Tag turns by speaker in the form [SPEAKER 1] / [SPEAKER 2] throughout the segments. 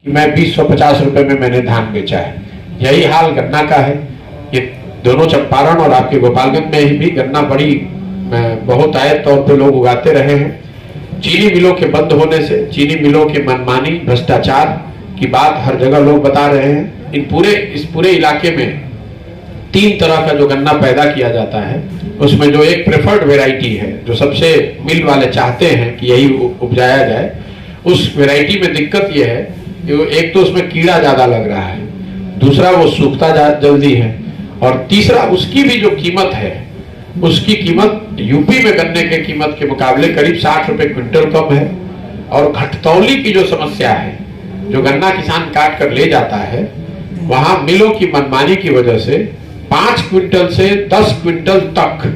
[SPEAKER 1] कि मैं 2050 रुपए में मैंने धान बेचा है। यही हाल गन्ना का है। ये दोनों चंपारण और आपके गोपालगंज में भी गन्ना बड़ी बहुत आयत तौर पे लोग उगाते रहे हैं। चीनी मिलों के बंद होने से, चीनी मिलों के मनमानी भ्रष्टाचार की बात हर जगह लोग बता रहे हैं। इस पूरे इलाके में 3 तरह का जो गन्ना पैदा किया जाता है, उसमें जो एक प्रेफर्ड वेराइटी है, जो सबसे मिल वाले चाहते हैं कि यही उपजाया जाए, उस वेराइटी में दिक्कत यह है कि एक तो उसमें कीड़ा ज्यादा लग रहा है, दूसरा वो सूखता जल्दी है, और तीसरा उसकी भी जो कीमत है, उसकी कीमत यूपी में गन्ने के कीमत के मुकाबले करीब 60 रुपए क्विंटल कम है। और घटतौली की जो समस्या है, जो गन्ना किसान काट कर ले जाता है, वहां मिलों की मनमानी की वजह से 5 क्विंटल से 10 क्विंटल तक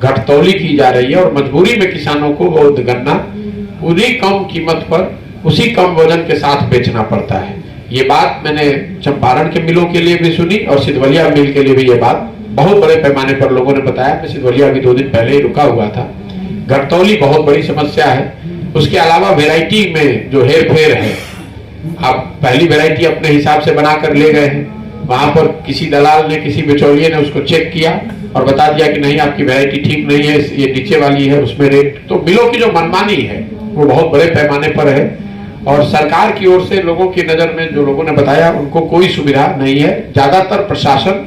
[SPEAKER 1] घटतौली की जा रही है, और मजबूरी में किसानों को वो गन्ना उन्हीं कम कीमत पर उसी कम वजन के साथ बेचना पड़ता है। ये बात मैंने चंपारण के मिलों के लिए भी सुनी और सिद्धवलिया मिल के लिए भी ये बात बहुत बड़े पैमाने पर लोगों ने बताया। मैं सिद्धवलिया भी 2 दिन पहले ही रुका हुआ था। घटतौली बहुत बड़ी समस्या है। उसके अलावा वेराइटी में जो हेर फेर है, आप पहली वेराइटी अपने हिसाब से बनाकर ले गए हैं, वहां पर किसी दलाल ने, किसी बिचौलिए ने उसको चेक किया और बता दिया कि नहीं, आपकी वैरायटी ठीक नहीं है, ये नीचे वाली है, उसमें रेट। तो मिलों की जो मनमानी है वो बहुत बड़े पैमाने पर है, और सरकार की ओर से लोगों की नजर में जो लोगों ने बताया, उनको कोई सुविधा नहीं है। ज्यादातर प्रशासन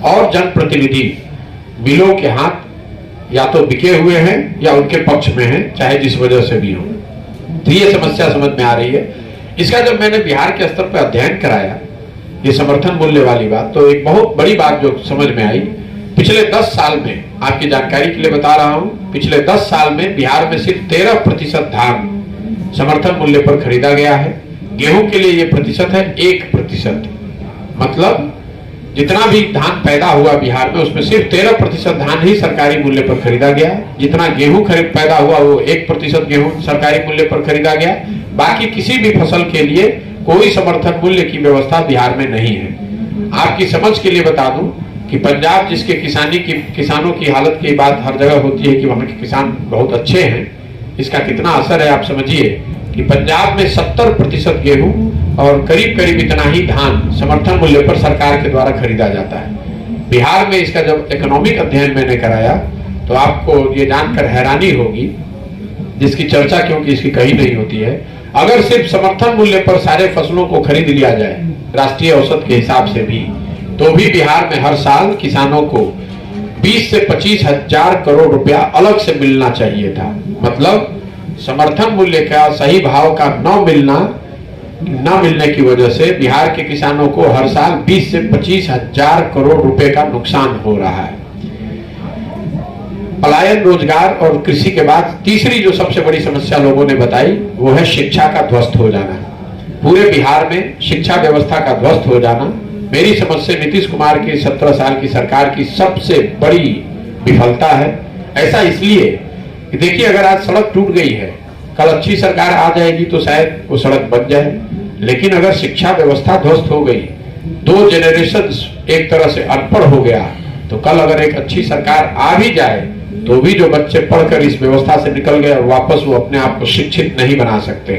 [SPEAKER 1] और जनप्रतिनिधि मिलों के हाथ या तो बिके हुए हैं या उनके पक्ष में हैं, चाहे जिस वजह से भी हो। तो ये समस्या समझ में आ रही है। इसका जब मैंने बिहार के स्तर पर अध्ययन कराया, ये समर्थन मूल्य वाली बात, तो एक बहुत बड़ी बात जो समझ में आई, पिछले 10 साल में, आपकी जानकारी के लिए बता रहा हूं, पिछले 10 साल में बिहार में सिर्फ 13% धान समर्थन मूल्य पर खरीदा गया है। गेहूं के लिए ये प्रतिशत है 1%। मतलब जितना भी धान पैदा हुआ बिहार में, उसमें सिर्फ 13% धान ही सरकारी मूल्य पर खरीदा गया। जितना गेहूं पैदा हुआ, वो 1% गेहूं सरकारी मूल्य पर खरीदा गया। बाकी किसी भी फसल के लिए कोई समर्थन मूल्य की व्यवस्था बिहार में नहीं है। आपकी समझ के लिए बता दूं कि पंजाब, जिसके किसानों की हालत की बात हर जगह होती है कि वहां के किसान बहुत अच्छे हैं, इसका कितना असर है आप समझिए कि पंजाब में 70% गेहूं और करीब करीब इतना ही धान समर्थन मूल्य पर सरकार के द्वारा खरीदा जाता है। बिहार में इसका जब इकोनॉमिक अध्ययन मैंने कराया, तो आपको ये जानकर हैरानी होगी, जिसकी चर्चा क्योंकि इसकी कहीं नहीं होती है। अगर सिर्फ समर्थन मूल्य पर सारे फसलों को खरीद लिया जाए राष्ट्रीय औसत के हिसाब से भी, तो भी बिहार में हर साल किसानों को 20 से 25 हजार करोड़ रुपया अलग से मिलना चाहिए था। मतलब समर्थन मूल्य का सही भाव का न मिलने की वजह से बिहार के किसानों को हर साल 20 से 25 हजार करोड़ रुपए का नुकसान हो रहा है। पलायन, रोजगार और कृषि के बाद तीसरी जो सबसे बड़ी समस्या लोगों ने बताई, वो है शिक्षा का ध्वस्त हो जाना। पूरे बिहार में शिक्षा व्यवस्था का ध्वस्त हो जाना मेरी समझ से नीतीश कुमार की 17 साल की सरकार की सबसे बड़ी विफलता है। ऐसा इसलिए कि देखिए, अगर आज सड़क टूट गई है, कल अच्छी सरकार आ जाएगी तो शायद वो सड़क बन जाए, लेकिन अगर शिक्षा व्यवस्था ध्वस्त हो गई, 2 जनरेशन एक तरह से अनपढ़ हो गया, तो कल अगर एक अच्छी सरकार आ भी जाए तो भी जो बच्चे पढ़कर इस व्यवस्था से निकल गए और वापस वो अपने आप को शिक्षित नहीं बना सकते।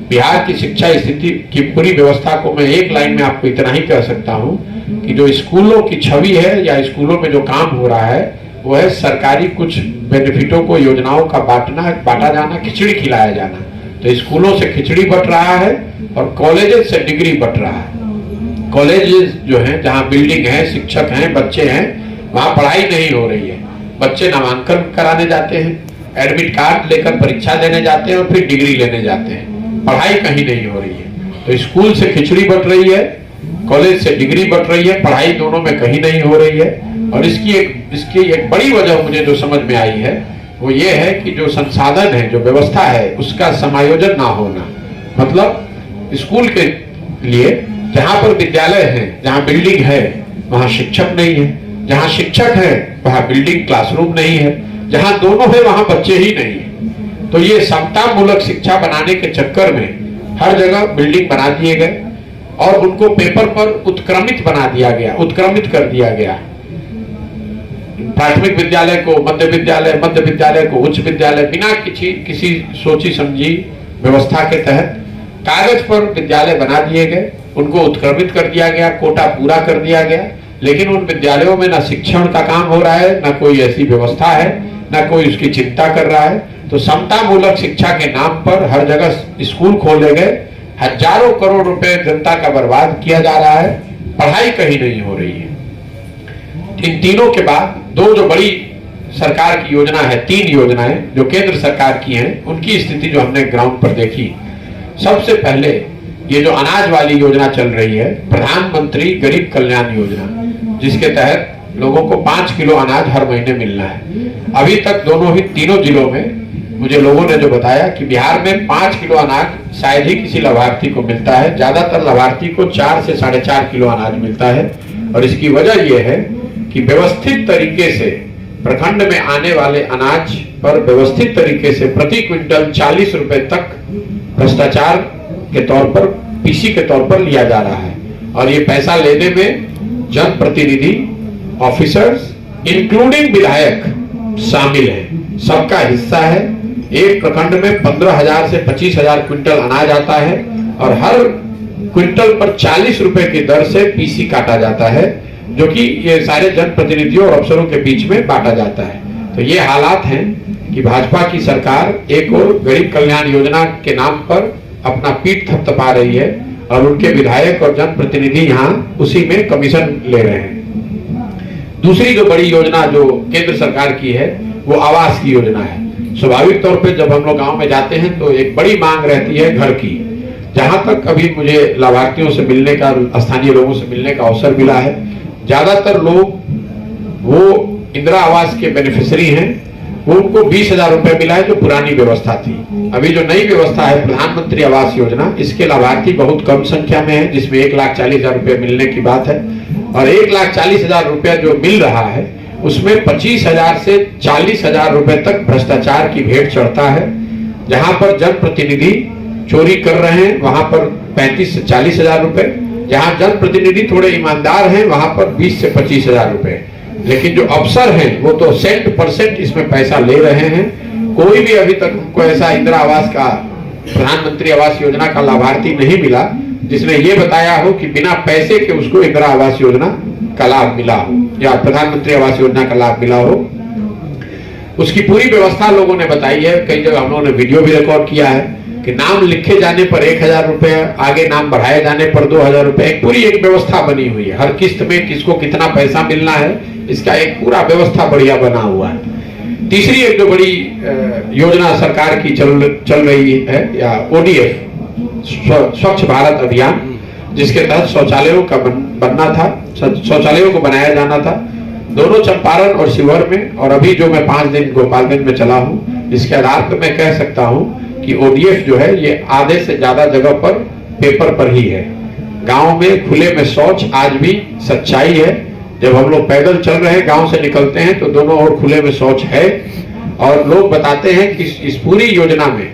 [SPEAKER 1] बिहार की शिक्षा स्थिति की पूरी व्यवस्था को मैं एक लाइन में आपको इतना ही कह सकता हूं कि जो स्कूलों की छवि है या स्कूलों में जो काम हो रहा है, वो है सरकारी कुछ बेनिफिटों को, योजनाओं का बांटा जाना, खिचड़ी खिलाया जाना। तो स्कूलों से खिचड़ी बट रहा है और कॉलेजेस से डिग्री बट रहा है। कॉलेजेस जो है, जहाँ बिल्डिंग है, शिक्षक हैं, बच्चे हैं, वहां पढ़ाई नहीं हो रही है। बच्चे नामांकन कराने जाते हैं, एडमिट कार्ड लेकर परीक्षा देने जाते हैं और फिर डिग्री लेने जाते हैं। पढ़ाई कहीं नहीं हो रही है। तो स्कूल से खिचड़ी बट रही है, कॉलेज से डिग्री बट रही है, पढ़ाई दोनों में कहीं नहीं हो रही है। और इसकी एक बड़ी वजह मुझे जो समझ में आई है, वो ये है कि जो संसाधन है, जो व्यवस्था है, उसका समायोजन ना होना। मतलब स्कूल के लिए जहां पर विद्यालय है, जहां बिल्डिंग है, वहां शिक्षक नहीं है, जहां शिक्षक है वहां बिल्डिंग, क्लासरूम नहीं है, जहां दोनों है वहां बच्चे ही नहीं है। तो ये समता मूलक शिक्षा बनाने के चक्कर में हर जगह बिल्डिंग बना दिए गए और उनको पेपर पर उत्क्रमित बना दिया गया, उत्क्रमित कर दिया गया। प्राथमिक विद्यालय को मध्य विद्यालय को उच्च विद्यालय, बिना किसी सोची समझी व्यवस्था के तहत कागज पर विद्यालय बना दिए गए, उनको उत्क्रमित कर दिया गया, कोटा पूरा कर दिया गया, लेकिन उन विद्यालयों में न शिक्षण का काम हो रहा है, न कोई ऐसी व्यवस्था है, न कोई उसकी चिंता कर रहा है। तो समता मूलक शिक्षा के नाम पर हर जगह स्कूल खोले गए, हजारों करोड़ रुपए जनता का बर्बाद किया जा रहा है, पढ़ाई कहीं नहीं हो रही है। इन तीनों के बाद दो जो बड़ी सरकार की योजना है, 3 योजनाएं जो केंद्र सरकार की हैं, उनकी स्थिति जो हमने ग्राउंड पर देखी। सबसे पहले ये जो अनाज वाली योजना चल रही है, प्रधानमंत्री गरीब कल्याण योजना, जिसके तहत लोगों को 5 किलो अनाज हर महीने मिलना है। अभी तक तीनों जिलों में मुझे लोगों ने जो बताया कि बिहार में 5 किलो अनाज शायद ही किसी लाभार्थी को मिलता है, ज्यादातर लाभार्थी को 4 से 4.5 किलो अनाज मिलता है। और इसकी वजह यह है कि व्यवस्थित तरीके से प्रखंड में आने वाले अनाज पर व्यवस्थित तरीके से प्रति क्विंटल 40 रुपए तक भ्रष्टाचार के तौर पर, पीसी के तौर पर लिया जा रहा है। और ये पैसा लेने में जनप्रतिनिधि, ऑफिसर्स, इंक्लूडिंग विधायक शामिल हैं, सबका हिस्सा है। एक प्रखंड में 15,000 से 25,000 क्विंटल अनाज आता है और हर क्विंटल पर 40 रुपए की दर से पीसी काटा जाता है, जो कि ये सारे जनप्रतिनिधियों और अफसरों के बीच में बांटा जाता है। तो ये हालात हैं कि भाजपा की सरकार एक और गरीब कल्याण योजना के नाम पर अपना पीठ थपथपा रही है और उनके विधायक और जनप्रतिनिधि यहाँ उसी में कमीशन ले रहे हैं। दूसरी जो बड़ी योजना जो केंद्र सरकार की है वो आवास की योजना है। स्वाभाविक तौर पे जब हम लोग गांव में जाते हैं तो एक बड़ी मांग रहती है घर की। जहां तक अभी मुझे लाभार्थियों से मिलने का, स्थानीय लोगों से मिलने का अवसर मिला है, ज्यादातर लोग वो इंदिरा आवास के बेनिफिशियरी हैं, वो उनको 20,000 रुपए मिला है जो पुरानी व्यवस्था थी। अभी जो नई व्यवस्था है प्रधानमंत्री आवास योजना, इसके लाभार्थी बहुत कम संख्या में है, जिसमें 1,40,000 रुपए मिलने की बात है। और 1,40,000 रुपया जो मिल रहा है उसमें 25,000 से 40,000 रुपए तक भ्रष्टाचार की भेंट चढ़ता है। जहां पर जनप्रतिनिधि चोरी कर रहे हैं वहां पर 35 से 40,000 रुपए, जहां जनप्रतिनिधि थोड़े ईमानदार हैं वहां पर 20 से 25,000 रुपए। लेकिन जो अफसर हैं वो तो % इसमें पैसा ले रहे हैं। कोई भी अभी तक उनको ऐसा इंदिरा आवास का, प्रधानमंत्री आवास योजना का लाभार्थी नहीं मिला जिसने ये बताया हो कि बिना पैसे के उसको इंदिरा आवास योजना का लाभ मिला हो या प्रधानमंत्री आवास योजना का लाभ मिला हो। उसकी पूरी व्यवस्था लोगों ने बताई है। कई जगह हम लोगों ने वीडियो भी रिकॉर्ड किया है कि नाम लिखे जाने पर 1,000 रुपए, आगे नाम बढ़ाए जाने पर 2,000 रुपए, पूरी एक व्यवस्था बनी हुई है। हर किस्त में किसको कितना पैसा मिलना है, इसका एक पूरा व्यवस्था बढ़िया बना हुआ है। तीसरी एक जो बड़ी योजना सरकार की चल रही है या ODF, स्वच्छ भारत अभियान, जिसके तहत शौचालयों का बनना था, शौचालयों को बनाया जाना था, दोनों चंपारण और शिवहर में। और अभी जो मैं 5 दिन गोपालगंज में चला हूँ, इसके आधार पर मैं कह सकता हूँ कि ODF जो है ये आधे से ज्यादा जगह पर पेपर पर ही है। गांव में खुले में शौच आज भी सच्चाई है। जब हम लोग पैदल चल रहे हैं, गांव से निकलते हैं तो दोनों ओर खुले में शौच है। और लोग बताते हैं कि इस पूरी योजना में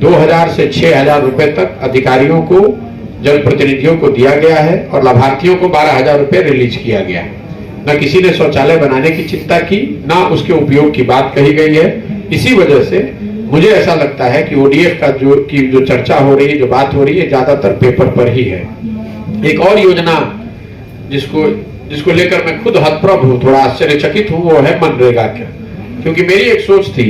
[SPEAKER 1] 2,000 से 6,000 रुपए तक अधिकारियों को, जनप्रतिनिधियों को दिया गया है और लाभार्थियों को 12,000 रुपए रिलीज किया गया है। न किसी ने शौचालय बनाने की चिंता की, ना उसके उपयोग की बात कही गई है। इसी वजह से मुझे ऐसा लगता है कि ODF का जो चर्चा हो रही है, जो बात हो रही है, ज्यादातर पेपर पर ही है। एक और योजना जिसको लेकर मैं खुद हतप्रभ हूँ, थोड़ा आश्चर्यचकित हूँ, वो है मनरेगा का। क्योंकि मेरी एक सोच थी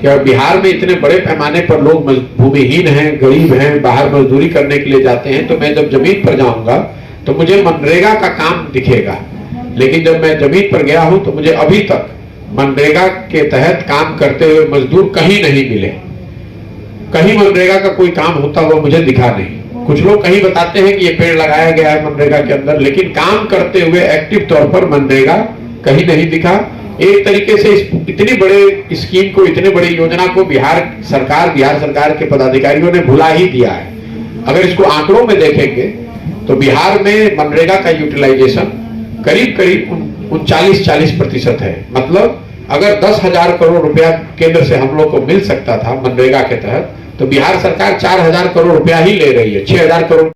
[SPEAKER 1] कि अब बिहार में इतने बड़े पैमाने पर लोग भूमिहीन हैं, गरीब हैं, बाहर मजदूरी करने के लिए जाते हैं, तो मैं जब जमीन पर जाऊंगा तो मुझे मनरेगा का काम दिखेगा। लेकिन जब मैं जमीन पर गया हूं तो मुझे अभी तक मनरेगा के तहत काम करते हुए मजदूर कहीं नहीं मिले। कहीं मनरेगा का कोई काम होता हुआ मुझे दिखा नहीं। कुछ लोग कहीं बताते हैं कि ये पेड़ लगाया गया है मनरेगा के अंदर, लेकिन काम करते हुए एक्टिव तौर पर मनरेगा कहीं नहीं दिखा। एक तरीके से इतनी बड़े स्कीम को, इतने बड़ी योजना को बिहार सरकार के पदाधिकारियों ने भुला ही दिया है। अगर इसको आंकड़ों में देखेंगे तो बिहार में मनरेगा का यूटिलाइजेशन करीब 39-40% है। मतलब अगर 10,000 करोड़ रुपया केंद्र से हम लोग को मिल सकता था मनरेगा के तहत, तो बिहार सरकार 4,000 करोड़ रुपया ही ले रही है। 6,000 करोड़